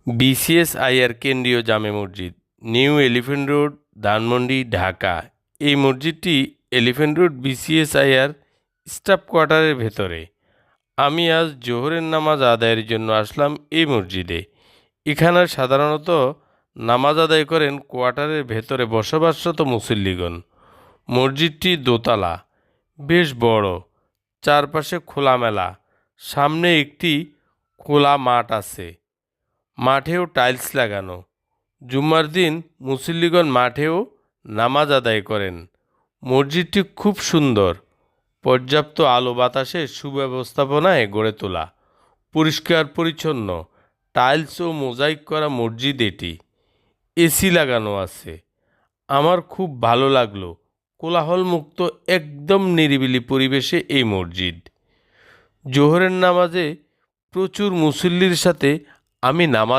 BCSIR কেন্দ্রীয় জামে মসজিদ, new elephant road, Dhanmondi, Dhaka. এই মসজিদটি এলিফ্যান্ট রোড বিসিএসআইআর স্টাফ কোয়ার্টারের ভেতরে। আমি আজ জোহরের নামাজ আদায়ের জন্য আসলাম এই মসজিদে। এখানে সাধারণত নামাজ আদায় করেন কোয়ার্টারের ভেতরে বসবাসরত মুসল্লিগণ। মসজিদটি দোতলা, বেশ বড়, চারপাশে খোলামেলা। সামনে একটি খোলা মাঠ আছে, মাঠেও টাইলস লাগানো। জুম্মার দিন মুসল্লিগণ মাঠেও নামাজ আদায় করেন। মসজিদটি খুব সুন্দর, পর্যাপ্ত আলো বাতাসের সুব্যবস্থাপনায় গড়ে তোলা, পরিষ্কার পরিচ্ছন্ন, টাইলস ও মোজাইক করা মসজিদ এটি। এসি লাগানো আছে। আমার খুব ভালো লাগলো। কোলাহলমুক্ত একদম নিরিবিলি পরিবেশে এই মসজিদ। জোহরের নামাজে প্রচুর মুসল্লির সাথে আমি নামাজ